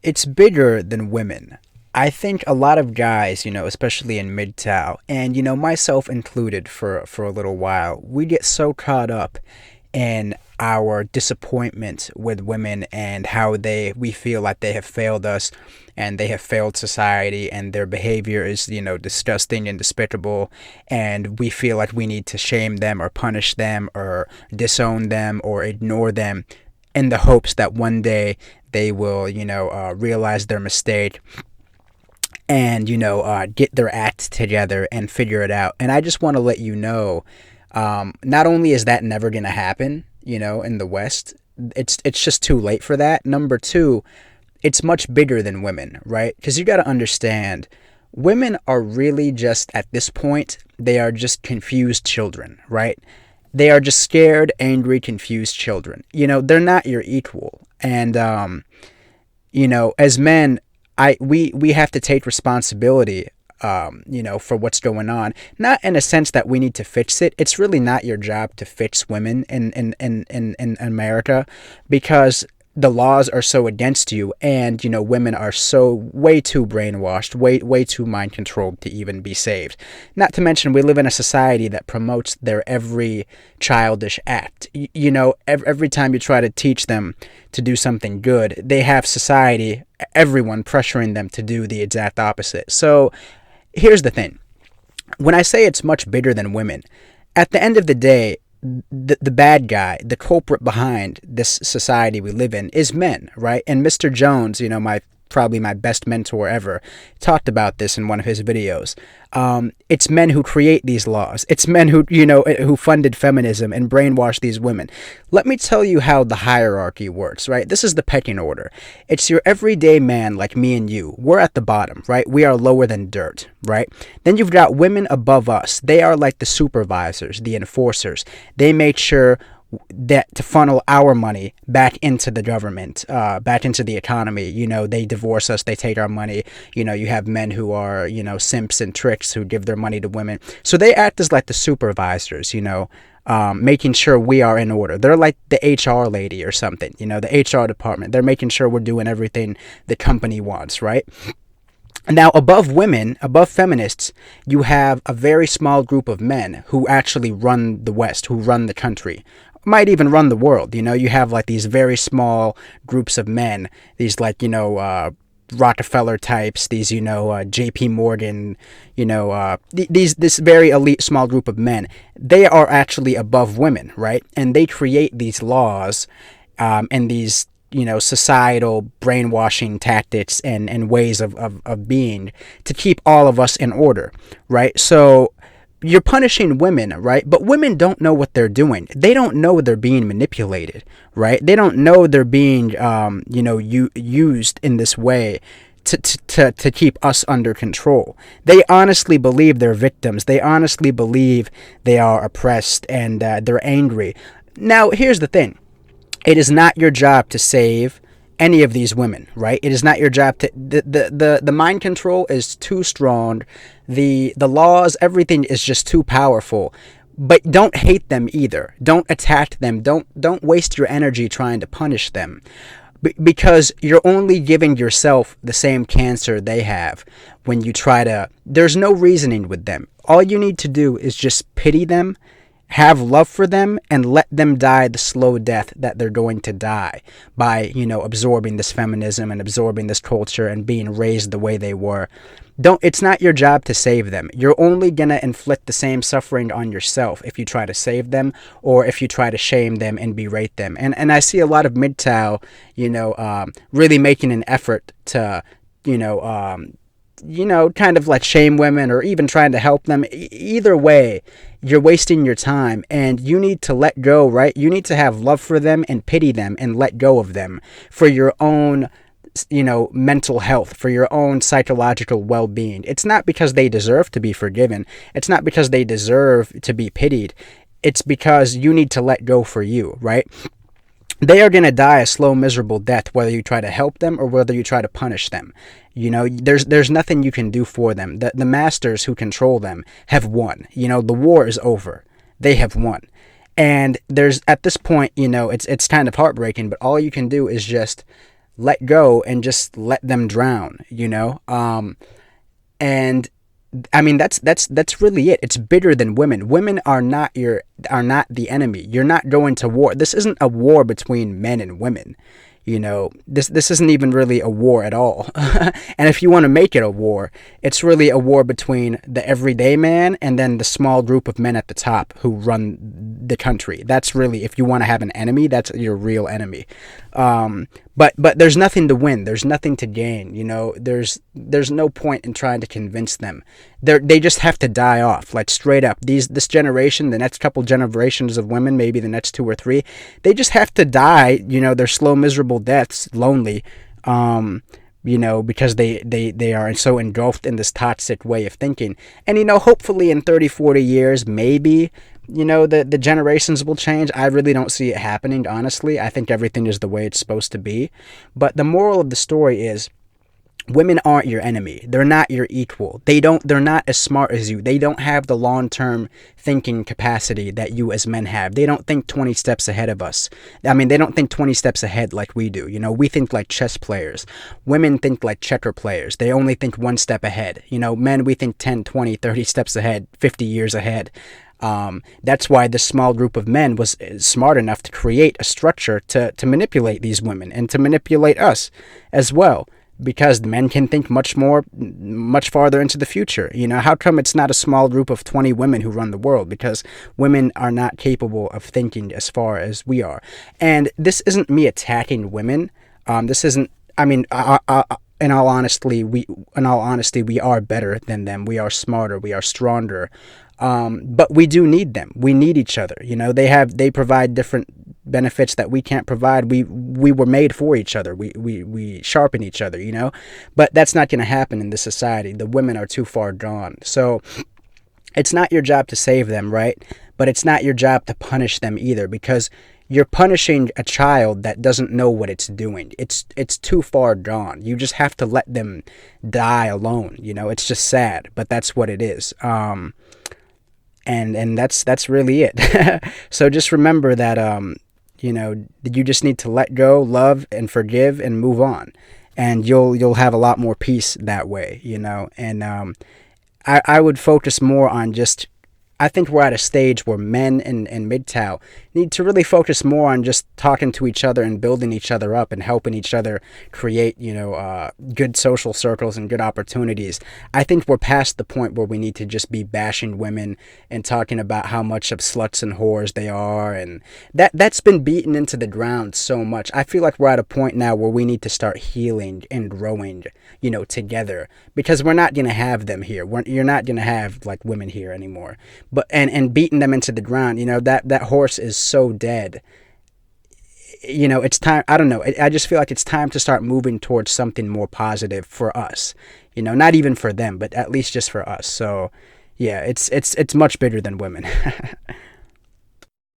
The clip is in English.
It's bigger than women. I think a lot of guys, especially in MGTOW, and myself included for a little while, we get so caught up in our disappointment with women and how we feel like they have failed us and they have failed society and their behavior is, disgusting and despicable, and we feel like we need to shame them or punish them or disown them or ignore them in the hopes that one day they will, realize their mistake and, get their act together and figure it out. And I just want to let you know, not only is that never going to happen, in the West, it's just too late for that. Number two, it's much bigger than women, right? Because you got to understand, women are really just, at this point, they are just confused children, right? They are just scared, angry, confused children. They're not your equal. And, as men, we have to take responsibility, for what's going on. Not in a sense that we need to fix it. It's really not your job to fix women in America, because the laws are so against you, and women are so way too brainwashed, way too mind controlled to even be saved. Not to mention, we live in a society that promotes their every childish act. Every time you try to teach them to do something good, they have society, everyone pressuring them to do the exact opposite. So here's the thing. When I say it's much bigger than women, at the end of the day, the bad guy, the culprit behind this society we live in is men, right? And Mr. Jones, probably my best mentor ever, talked about this in one of his videos. It's men who create these laws. It's men who funded feminism and brainwashed these women. Let me tell you how the hierarchy works, right? This is the pecking order. It's your everyday man like me and you. We're at the bottom, right? We are lower than dirt, right? Then you've got women above us. They are like the supervisors, the enforcers. They make sure that to funnel our money back into the government, back into the economy. They divorce us, they take our money. You have men who are, simps and tricks who give their money to women. So they act as like the supervisors, making sure we are in order. They're like the HR lady or something, the HR department. They're making sure we're doing everything the company wants, right? Now, above women, above feminists, you have a very small group of men who actually run the West, who run the country, might even run the world. You have like these very small groups of men, these like, Rockefeller types, these, JP Morgan, this very elite small group of men. They are actually above women, right? And they create these laws and these, societal brainwashing tactics and ways of being to keep all of us in order, right? So you're punishing women, right? But women don't know what they're doing. They don't know they're being manipulated, right? They don't know they're being, used in this way to keep us under control. They honestly believe they're victims. They honestly believe they are oppressed and they're angry. Now, here's the thing. It is not your job to save any of these women, right? It is not your job to... The mind control is too strong. The laws, everything is just too powerful. But don't hate them either. Don't attack them. Don't waste your energy trying to punish them. Because you're only giving yourself the same cancer they have when you try to... There's no reasoning with them. All you need to do is just pity them, have love for them, and let them die the slow death that they're going to die by, absorbing this feminism and absorbing this culture and being raised the way they were. It's not your job to save them. You're only going to inflict the same suffering on yourself if you try to save them or if you try to shame them and berate them. And I see a lot of MGTOW, really making an effort to, kind of like shame women or even trying to help them. Either way, you're wasting your time and you need to let go, right? You need to have love for them and pity them and let go of them for your own, mental health, for your own psychological well-being. It's not because they deserve to be forgiven. It's not because they deserve to be pitied. It's because you need to let go for you, right? They are going to die a slow, miserable death, whether you try to help them or whether you try to punish them. There's nothing you can do for them. The masters who control them have won. The war is over. They have won. And there's, at this point, it's kind of heartbreaking, but all you can do is just let go and just let them drown, and I mean that's really it. It's bigger than women. Women are not the enemy. You're not going to war. This isn't a war between men and women. This isn't even really a war at all. And if you want to make it a war, it's really a war between the everyday man and then the small group of men at the top who run the country. That's really, if you want to have an enemy, that's your real enemy. But there's nothing to win. There's nothing to gain. There's no point in trying to convince them. They just have to die off, like straight up. This generation, the next couple generations of women, maybe the next 2 or 3, they just have to die. Their slow, miserable deaths, lonely. Because they are so engulfed in this toxic way of thinking. And, hopefully in 30, 40 years, maybe, the generations will change. I really don't see it happening, honestly. I think everything is the way it's supposed to be. But the moral of the story is, women aren't your enemy. They're not your equal. They're not as smart as you. They don't have the long-term thinking capacity that you as men have. They don't think 20 steps ahead of us. I mean, they don't think 20 steps ahead like we do. We think like chess players. Women think like checker players. They only think one step ahead. Men, we think 10, 20, 30 steps ahead, 50 years ahead. That's why this small group of men was smart enough to create a structure to manipulate these women and to manipulate us as well. Because men can think much farther into the future. How come it's not a small group of 20 women who run the world? Because women are not capable of thinking as far as we are. And this isn't me attacking women. This isn't, I mean, in all honesty, we are better than them. We are smarter. We are stronger. But we do need them. We need each other. They provide different benefits that we can't provide. We were made for each other. We sharpen each other, but that's not going to happen in this society. The women are too far gone. So it's not your job to save them, right? But it's not your job to punish them either, because you're punishing a child that doesn't know what it's doing. It's too far gone. You just have to let them die alone. It's just sad, but that's what it is. And that's really it. So just remember that you just need to let go, love, and forgive, and move on, and you'll have a lot more peace that way. And I would focus more on just. I think we're at a stage where men in MGTOW need to really focus more on just talking to each other and building each other up and helping each other create, good social circles and good opportunities. I think we're past the point where we need to just be bashing women and talking about how much of sluts and whores they are, and that's been beaten into the ground so much. I feel like we're at a point now where we need to start healing and growing, together, because we're not going to have them here. You're not going to have like women here anymore. But and beating them into the ground, that horse is so dead. It's time. I don't know. I just feel like it's time to start moving towards something more positive for us. Not even for them, but at least just for us. So, yeah, it's much bigger than women.